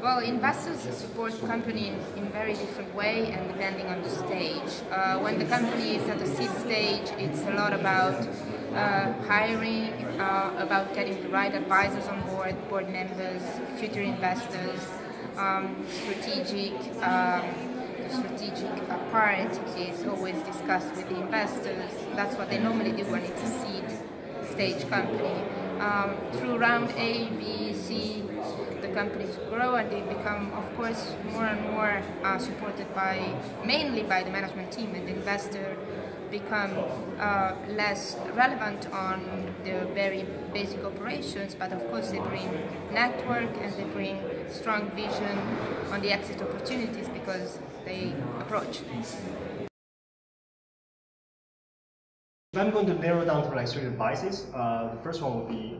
Well, investors support the company in a very different way and depending on the stage. When the company is at the seed stage, it's a lot about hiring, about getting the right advisors on board, board members, future investors, strategic part is always discussed with the investors. That's what they normally do when it's a seed stage company. Through round A, B, C, the companies grow and they become, of course, more and more supported mainly by the management team, and the investor become less relevant on the very basic operations, but of course they bring network and they bring strong vision on the exit opportunities because they approach. If I'm going to narrow down to like 3 advices, the first one would be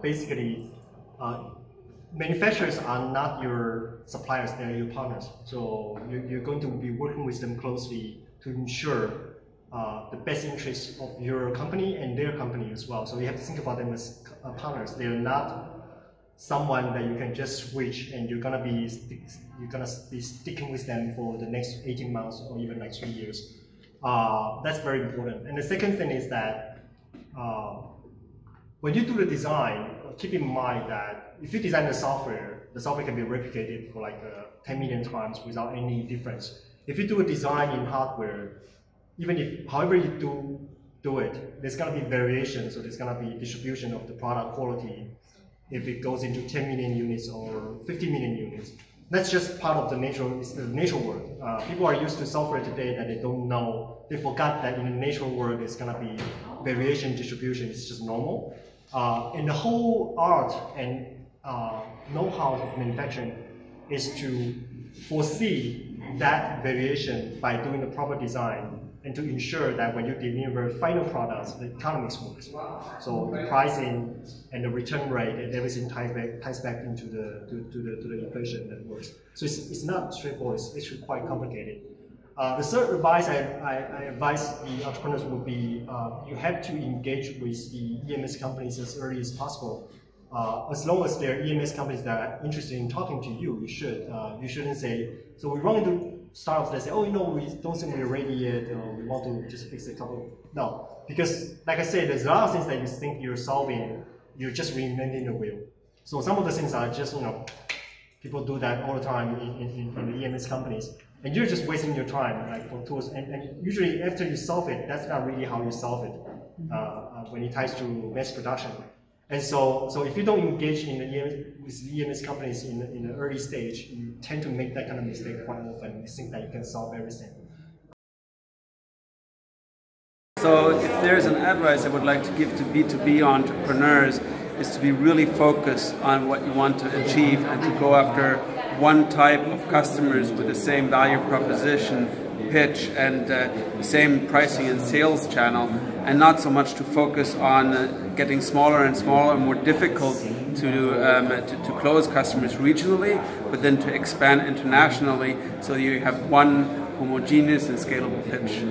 basically manufacturers are not your suppliers, they're your partners. So you're going to be working with them closely to ensure the best interests of your company and their company as well. So you have to think about them as partners. They're not someone that you can just switch and you're gonna be sticking with them for the next 18 months or even like 3 years. That's very important. And the second thing is that when you do the design, keep in mind that if you design the software can be replicated for like 10 million times without any difference. If you do a design in hardware, even if however you do it, there's going to be variation, so there's going to be distribution of the product quality if it goes into 10 million units or 50 million units. That's just part of the natural world. People are used to software today that they don't know. They forgot that in the natural world there's going to be variation distribution. It's just normal. And the whole art and know-how of manufacturing is to foresee that variation by doing the proper design and to ensure that when you deliver final products, the economics works. So the pricing and the return rate and everything ties back into the equation that works. So it's not straightforward, it's actually quite complicated. The third advice I advise the entrepreneurs would be you have to engage with the EMS companies as early as possible. As long as they're EMS companies that are interested in talking to you, you should. You shouldn't say, so we run into startups that say, oh, we don't think we're ready yet, or we want to just fix a couple. No, because like I said, there's a lot of things that you think you're solving, you're just reinventing the wheel. So some of the things are just, people do that all the time in the EMS companies. And you're just wasting your time like for tools. And usually after you solve it, that's not really how you solve it when it ties to mass production. And so if you don't engage with EMS companies in the early stage, you tend to make that kind of mistake quite often. You think that you can solve everything. So if there's an advice I would like to give to B2B entrepreneurs, is to be really focused on what you want to achieve and to go after one type of customers with the same value proposition, pitch, and the same pricing and sales channel, and not so much to focus on getting smaller and smaller and more difficult to close customers regionally, but then to expand internationally so you have one homogeneous and scalable pitch.